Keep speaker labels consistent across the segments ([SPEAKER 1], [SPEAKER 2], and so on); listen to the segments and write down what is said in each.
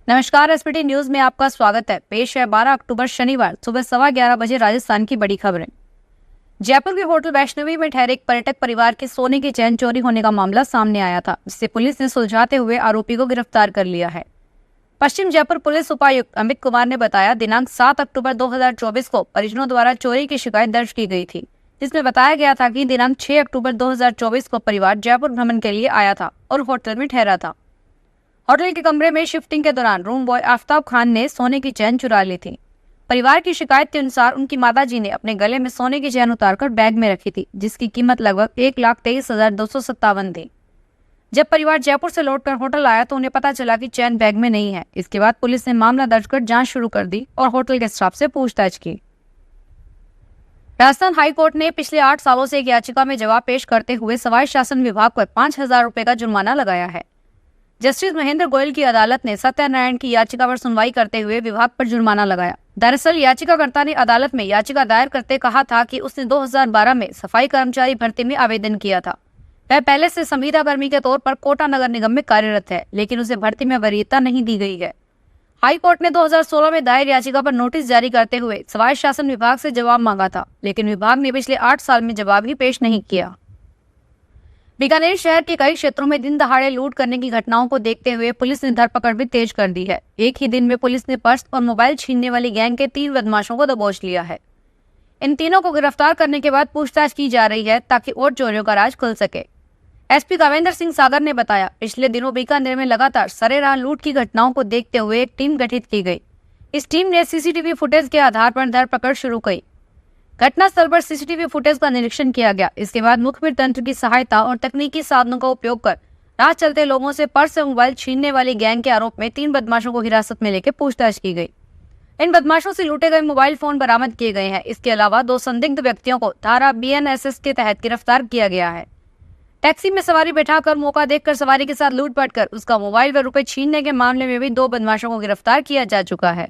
[SPEAKER 1] नमस्कार, SPT news में आपका स्वागत है। पेश है 12 अक्टूबर शनिवार सुबह 11:15 बजे राजस्थान की बड़ी खबरें। जयपुर के होटल वैष्णवी में ठहरे एक पर्यटक परिवार के सोने की चैन चोरी होने का मामला सामने आया था, जिसे पुलिस ने सुलझाते हुए आरोपी को गिरफ्तार कर लिया है। पश्चिम जयपुर पुलिस उपायुक्त अमित कुमार ने बताया, दिनांक 7 अक्टूबर 2024 को परिजनों द्वारा चोरी की शिकायत दर्ज की गई थी, जिसमें बताया गया था कि दिनांक 6 अक्टूबर 2024 को परिवार जयपुर भ्रमण के लिए आया था और होटल में ठहरा था। होटल के कमरे में शिफ्टिंग के दौरान रूम बॉय आफ्ताब खान ने सोने की चैन चुरा ली थी। परिवार की शिकायत के अनुसार उनकी माताजी ने अपने गले में सोने की चैन उतारकर बैग में रखी थी, जिसकी कीमत लगभग 1,23,257 थी। जब परिवार जयपुर से लौटकर होटल आया तो उन्हें पता चला कि चैन बैग में नहीं है। इसके बाद पुलिस ने मामला दर्ज कर जांच शुरू कर दी और होटल के स्टाफ से पूछताछ की। राजस्थान हाईकोर्ट ने पिछले 8 सालों से एक याचिका में जवाब पेश करते हुए सवाई शासन विभाग पर 5,000 रुपए का जुर्माना लगाया है। जस्टिस महेंद्र गोयल की अदालत ने सत्यनारायण की याचिका पर सुनवाई करते हुए विभाग पर जुर्माना लगाया। दरअसल याचिकाकर्ता ने अदालत में याचिका दायर करते कहा था कि उसने 2012 में सफाई कर्मचारी भर्ती में आवेदन किया था। वह पहले से संविदा कर्मी के तौर पर कोटा नगर निगम में कार्यरत है, लेकिन उसे भर्ती में वरीयता नहीं दी गई है। हाईकोर्ट ने 2016 में दायर याचिका पर नोटिस जारी करते हुए सवाई शासन विभाग से जवाब मांगा था, लेकिन विभाग ने पिछले 8 साल में जवाब ही पेश नहीं किया। बीकानेर शहर के कई क्षेत्रों में दिन दहाड़े लूट करने की घटनाओं को देखते हुए पुलिस ने धरपकड़ भी तेज कर दी है। एक ही दिन में पुलिस ने पर्स और मोबाइल छीनने वाली गैंग के 3 बदमाशों को दबोच लिया है। इन तीनों को गिरफ्तार करने के बाद पूछताछ की जा रही है ताकि और चोरियों का राज खुल सके। एसपी कावेंद्र सिंह सागर ने बताया, पिछले दिनों बीकानेर में लगातार सरेराह लूट की घटनाओं को देखते हुए एक टीम गठित की गई। इस टीम ने सीसीटीवी फुटेज के आधार पर धरपकड़ शुरू की। घटनास्थल पर सीसीटीवी फुटेज का निरीक्षण किया गया। इसके बाद मुखबिर तंत्र की सहायता और तकनीकी साधनों का उपयोग कर राह चलते लोगों से पर्स और मोबाइल छीनने वाली गैंग के आरोप में 3 बदमाशों को हिरासत में लेकर पूछताछ की गई। इन बदमाशों से लूटे गए मोबाइल फोन बरामद किए गए हैं। इसके अलावा 2 संदिग्ध व्यक्तियों को धारा BNSS के तहत गिरफ्तार किया गया है। टैक्सी में सवारी बैठाकर मौका देखकर सवारी के साथ लूटपाट कर उसका मोबाइल व रुपए छीनने के मामले में भी 2 बदमाशों को गिरफ्तार किया जा चुका है।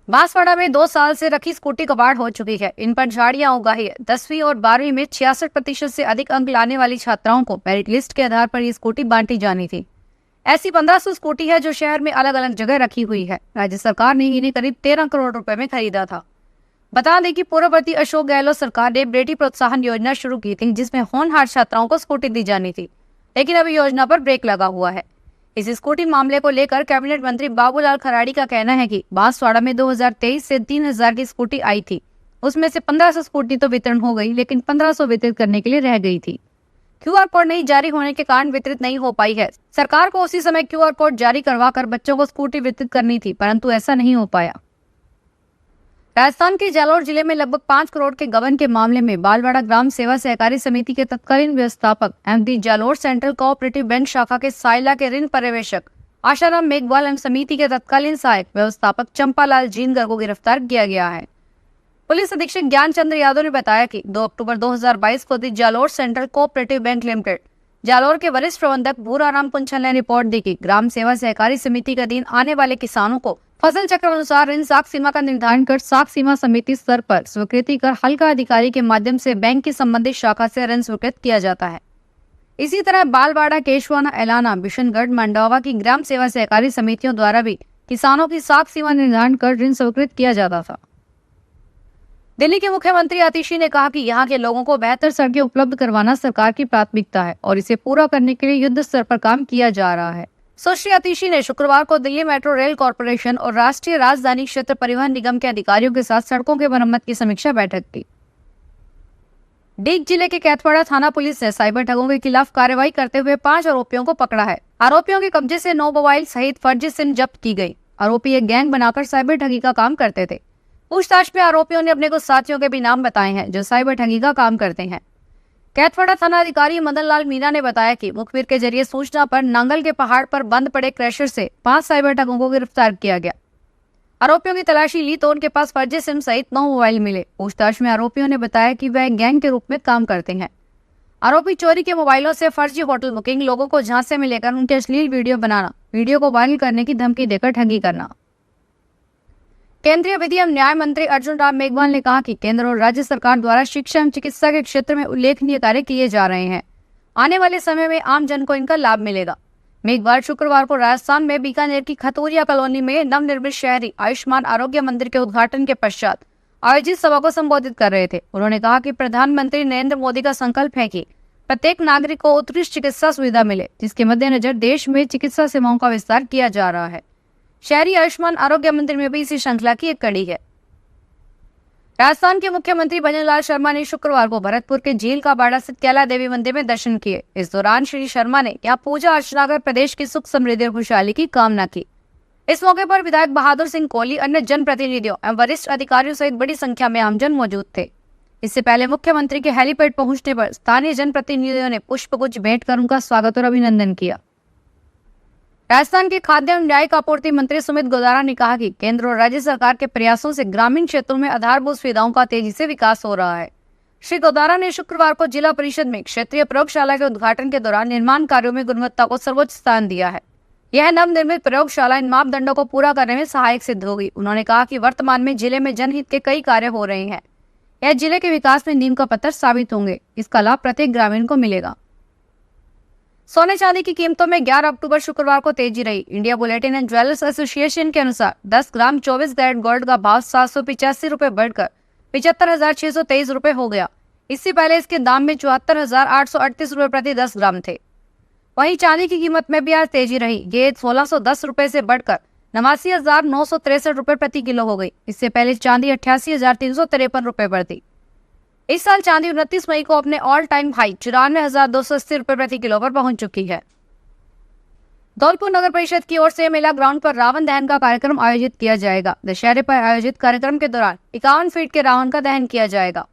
[SPEAKER 1] बांसवाड़ा में 2 साल से रखी स्कूटी कबाड़ हो चुकी है। इन पर झाड़ियां उगाही है। 10वीं और 12वीं में 66% से अधिक अंक लाने वाली छात्राओं को मेरिट लिस्ट के आधार पर ये स्कूटी बांटी जानी थी। ऐसी 1500 स्कूटी है जो शहर में अलग अलग जगह रखी हुई है। राज्य सरकार ने इन्हें करीब 13 करोड़ रुपए में खरीदा था। बता दें कि पूर्ववर्ती अशोक गहलोत सरकार ने बेटी प्रोत्साहन योजना शुरू की थी, जिसमें होनहार छात्राओं को स्कूटी दी जानी थी, लेकिन अभी योजना पर ब्रेक लगा हुआ है। इस स्कूटी मामले को लेकर कैबिनेट मंत्री बाबूलाल खराड़ी का कहना है कि बांसवाड़ा में 2023 से 3,000 की स्कूटी आई थी। उसमें से 1500 स्कूटी तो वितरण हो गई, लेकिन 1500 वितरित करने के लिए रह गई थी। QR कोड नहीं जारी होने के कारण वितरित नहीं हो पाई है। सरकार को उसी समय QR कोड जारी करवा कर बच्चों को स्कूटी वितरित करनी थी, परंतु ऐसा नहीं हो पाया। राजस्थान के जालोर जिले में लगभग 5 करोड़ के गबन के मामले में बालवाड़ा ग्राम सेवा सहकारी समिति के तत्कालीन व्यवस्थापक MD Jalore central cooperative bank शाखा के साइला के ऋण पर्यवेक्षक आशाराम मेघवाल एवं समिति के तत्कालीन सहायक व्यवस्थापक चंपालाल जीनगर को गिरफ्तार किया गया है। पुलिस अधीक्षक ज्ञान चंद्र यादव ने बताया कि 2 अक्टूबर 2022 को Jalore central cooperative bank limited Jalore के वरिष्ठ प्रबंधक भूराराम पुंछल ने रिपोर्ट दी कि ग्राम सेवा सहकारी समिति के अधीन आने वाले किसानों को फसल चक्र अनुसार ऋण साख सीमा का निर्धारण कर साख सीमा समिति स्तर पर स्वीकृति कर हल्का अधिकारी के माध्यम से बैंक की संबंधित शाखा से ऋण स्वीकृत किया जाता है। इसी तरह बालवाड़ा, केशवाना, एलाना, बिशनगढ़, मंडावा की ग्राम सेवा सहकारी समितियों द्वारा भी किसानों की साख सीमा निर्धारण कर ऋण स्वीकृत किया जाता था। दिल्ली के मुख्यमंत्री आतिशी ने कहा कि यहाँ के लोगों को बेहतर सड़कें उपलब्ध करवाना सरकार की प्राथमिकता है और इसे पूरा करने के लिए युद्ध स्तर पर काम किया जा रहा है। सुश्री आतिशी ने शुक्रवार को दिल्ली मेट्रो रेल कॉरपोरेशन और राष्ट्रीय राजधानी क्षेत्र परिवहन निगम के अधिकारियों के साथ सड़कों के मरम्मत की समीक्षा बैठक की। डीग जिले के कैथवाड़ा थाना पुलिस ने साइबर ठगों के खिलाफ कार्रवाई करते हुए 5 आरोपियों को पकड़ा है। आरोपियों के कब्जे से 9 मोबाइल सहित फर्जी सिम जब्त की गई। आरोपी एक गैंग बनाकर साइबर ठगी का काम करते थे। पूछताछ में आरोपियों ने अपने कुछ साथियों के भी नाम बताए हैं जो साइबर ठगी का काम करते हैं। कैथवाड़ा थाना अधिकारी मदन लाल मीना ने बताया कि मुखबिर के जरिए सूचना पर नांगल के पहाड़ पर बंद पड़े क्रैशर से 5 साइबर ठगों को गिरफ्तार किया गया। आरोपियों की तलाशी ली तो उनके पास फर्जी सिम सहित 9 मोबाइल मिले। पूछताछ में आरोपियों ने बताया कि वह गैंग के रूप में काम करते हैं। आरोपी चोरी के मोबाइलों से फर्जी होटल बुकिंग, लोगों को झांसे में लेकर उनके अश्लील वीडियो बनाना, वीडियो को वायरल करने की धमकी देकर ठगी करना। केंद्रीय विधि एवं न्याय मंत्री अर्जुन राम मेघवाल ने कहा कि केंद्र और राज्य सरकार द्वारा शिक्षा एवं चिकित्सा के क्षेत्र में उल्लेखनीय कार्य किए जा रहे हैं। आने वाले समय में आम जन को इनका लाभ मिलेगा। मेघवाल शुक्रवार को राजस्थान में बीकानेर की खतौरिया कॉलोनी में नवनिर्मित शहरी आयुष्मान आरोग्य मंदिर के उद्घाटन के पश्चात आयोजित सभा को संबोधित कर रहे थे। उन्होंने कहा कि प्रधानमंत्री नरेंद्र मोदी का संकल्प है कि प्रत्येक नागरिक को उत्कृष्ट चिकित्सा सुविधा मिले, जिसके मद्देनजर देश में चिकित्सा सेवाओं का विस्तार किया जा रहा है। शहरी आयुष्मान आरोग्य मंदिर में भी इसी श्रृंखला की एक कड़ी है। राजस्थान के मुख्यमंत्री भजनलाल शर्मा ने शुक्रवार को भरतपुर के झील का बाड़ा स्थित कैला देवी मंदिर में दर्शन किए। इस दौरान श्री शर्मा ने यहाँ पूजा अर्चना कर प्रदेश की सुख समृद्धि और खुशहाली की कामना की। इस मौके पर विधायक बहादुर सिंह कोहली, अन्य जनप्रतिनिधियों एवं वरिष्ठ अधिकारियों सहित बड़ी संख्या में आमजन मौजूद थे। इससे पहले मुख्यमंत्री के हेलीपैड पहुंचने पर स्थानीय जनप्रतिनिधियों ने पुष्पगुच्छ भेंट कर उनका स्वागत और अभिनंदन किया। राजस्थान के खाद्य एवं न्यायिक आपूर्ति मंत्री सुमित गोदारा ने कहा कि केंद्र और राज्य सरकार के प्रयासों से ग्रामीण क्षेत्रों में आधारभूत सुविधाओं का तेजी से विकास हो रहा है। श्री गोदारा ने शुक्रवार को जिला परिषद में क्षेत्रीय प्रयोगशाला के उद्घाटन के दौरान निर्माण कार्यों में गुणवत्ता को सर्वोच्च स्थान दिया है। यह नवनिर्मित प्रयोगशाला इन मापदंडों को पूरा करने में सहायक सिद्ध होगी। उन्होंने कहा कि वर्तमान में जिले में जनहित के कई कार्य हो रहे हैं। यह जिले के विकास में नींव का पत्थर साबित होंगे। इसका लाभ प्रत्येक ग्रामीण को मिलेगा। सोने चांदी की कीमतों में 11 अक्टूबर शुक्रवार को तेजी रही। India bulletin and jewellers association के अनुसार 10 ग्राम 24 कैरेट गोल्ड का भाव 785 रुपए बढ़कर 75,623 रुपए हो गया। इससे पहले इसके दाम में 74,838 रुपए प्रति 10 ग्राम थे। वहीं चांदी की कीमत में भी आज तेजी रही। ये 1610 रुपए से बढ़कर 89,963 रुपए प्रति किलो हो गई। इससे पहले चांदी 88,353 रुपए पर थी। इस साल चांदी 29 मई को अपने ऑल टाइम हाई 94,280 रुपए प्रति किलो पर पहुंच चुकी है। धौलपुर नगर परिषद की ओर से मेला ग्राउंड पर रावण दहन का कार्यक्रम आयोजित किया जाएगा। दशहरे पर आयोजित कार्यक्रम के दौरान 51 फीट के रावण का दहन किया जाएगा,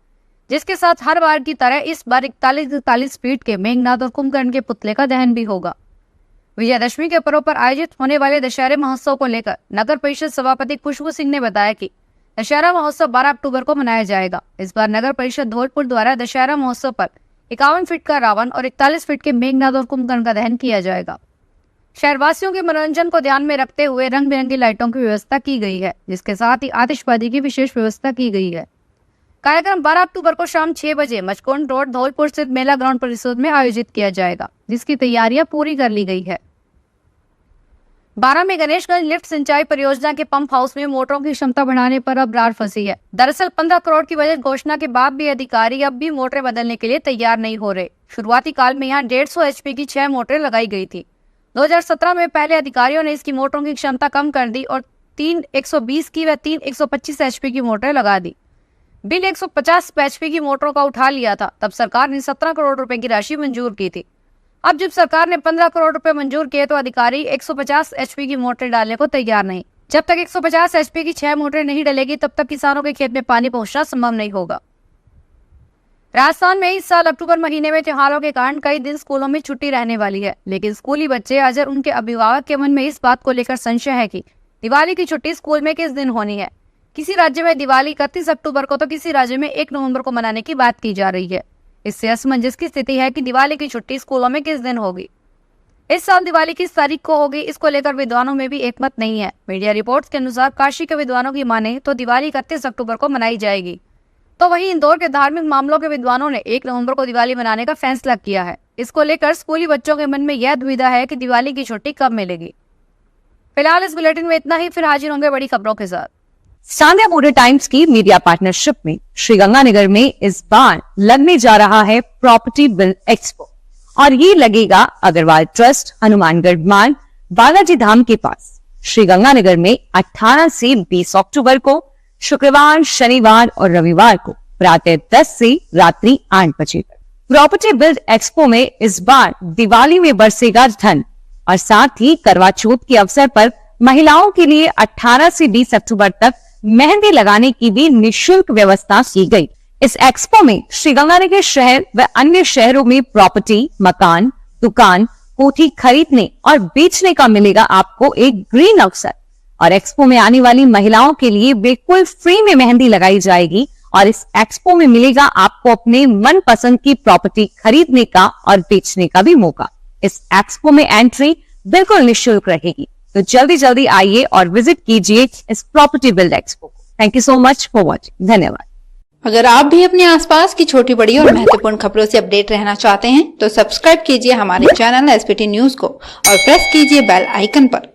[SPEAKER 1] जिसके साथ हर बार की तरह इस बार 41 फीट के मेघनाद और कुंभकर्ण के पुतले का दहन भी होगा। विजयादशमी के पर्व पर आयोजित होने वाले दशहरे महोत्सव को लेकर नगर परिषद सभापति खुशबू सिंह ने बताया कि दशहरा महोत्सव 12 अक्टूबर को मनाया जाएगा। इस बार नगर परिषद धौलपुर द्वारा दशहरा महोत्सव पर 51 फीट का रावण और 41 फीट के मेघनाद और कुंभकर्ण का दहन किया जाएगा। शहरवासियों के मनोरंजन को ध्यान में रखते हुए रंग बिरंगी लाइटों की व्यवस्था की गई है, जिसके साथ ही आतिशबाजी की विशेष व्यवस्था की गई है। कार्यक्रम 12 अक्टूबर को शाम 6 बजे मचकुंड रोड धौलपुर स्थित मेला ग्राउंड परिसर में आयोजित किया जाएगा, जिसकी तैयारियां पूरी कर ली गई है। 12 में गणेशगंज लिफ्ट सिंचाई परियोजना के पंप हाउस में मोटरों की क्षमता बढ़ाने पर अब रार फंसी है। दरअसल 15 करोड़ की बजट घोषणा के बाद भी अधिकारी अब भी मोटरें बदलने के लिए तैयार नहीं हो रहे। शुरुआती काल में यहाँ 150 HP की 6 मोटरें लगाई गई थी। 2017 में पहले अधिकारियों ने इसकी मोटरों की क्षमता कम कर दी और 3 120 की व 3 125 HP की मोटरें लगा दी। बिल 150 HP की मोटरों का उठा लिया था। तब सरकार ने 17 करोड़ रुपए की राशि मंजूर की थी। अब जब सरकार ने 15 करोड़ रुपए मंजूर किए तो अधिकारी 150 HP की मोटर डालने को तैयार नहीं। जब तक 150 HP की 6 मोटरें नहीं डलेगी तब तक किसानों के खेत में पानी पहुंचना संभव नहीं होगा। राजस्थान में इस साल अक्टूबर महीने में त्योहारों के कारण कई दिन स्कूलों में छुट्टी रहने वाली है, लेकिन स्कूली बच्चे अजर उनके अभिभावक के मन में इस बात को लेकर संशय है कि दिवाली की छुट्टी स्कूल में किस दिन होनी है। किसी राज्य में दिवाली 31 अक्टूबर को तो किसी राज्य में 1 नवंबर को मनाने की बात की जा रही है। इससे असमंजस की स्थिति है कि दिवाली की छुट्टी स्कूलों में किस दिन होगी। इस साल दिवाली किस तारीख को होगी, इसको लेकर विद्वानों में भी एकमत नहीं है। मीडिया रिपोर्ट्स के अनुसार काशी के विद्वानों की माने तो दिवाली 31 अक्टूबर को मनाई जाएगी, तो वहीं इंदौर के धार्मिक मामलों के विद्वानों ने 1 नवंबर को दिवाली मनाने का फैसला किया है। इसको लेकर स्कूली बच्चों के मन में यह दुविधा है कि दिवाली की छुट्टी कब मिलेगी। फिलहाल इस बुलेटिन में इतना ही, फिर हाजिर होंगे बड़ी खबरों के साथ।
[SPEAKER 2] सांध्या मोटर टाइम्स की मीडिया पार्टनरशिप में श्रीगंगानगर में इस बार लगने जा रहा है प्रॉपर्टी बिल एक्सपो, और ये लगेगा अग्रवाल ट्रस्ट, हनुमानगढ़ मार्ग, बालाजी धाम के पास श्रीगंगानगर में 18 से 20 अक्टूबर को, शुक्रवार, शनिवार और रविवार को प्रातः 10 से रात्रि 8 बजे तक। प्रॉपर्टी बिल्ड एक्सपो में इस बार दिवाली में बरसेगा धन, और साथ ही करवा चौथ के अवसर पर महिलाओं के लिए 18 से 20 अक्टूबर तक मेहंदी लगाने की भी निःशुल्क व्यवस्था की गई। इस एक्सपो में श्रीगंगानगर शहर व अन्य शहरों में प्रॉपर्टी, मकान, दुकान, कोठी खरीदने और बेचने का मिलेगा आपको एक ग्रीन अवसर, और एक्सपो में आने वाली महिलाओं के लिए बिल्कुल फ्री में मेहंदी लगाई जाएगी, और इस एक्सपो में मिलेगा आपको अपने मनपसंद की प्रॉपर्टी खरीदने का और बेचने का भी मौका। इस एक्सपो में एंट्री बिल्कुल निःशुल्क रहेगी, तो जल्दी जल्दी आइए और विजिट कीजिए इस प्रॉपर्टी बिल्ड एक्सपो को। Thank you so much for watching. धन्यवाद।
[SPEAKER 3] अगर आप भी अपने आसपास की छोटी बड़ी और महत्वपूर्ण खबरों से अपडेट रहना चाहते हैं तो सब्सक्राइब कीजिए हमारे चैनल SPT न्यूज को और प्रेस कीजिए बेल आइकन पर।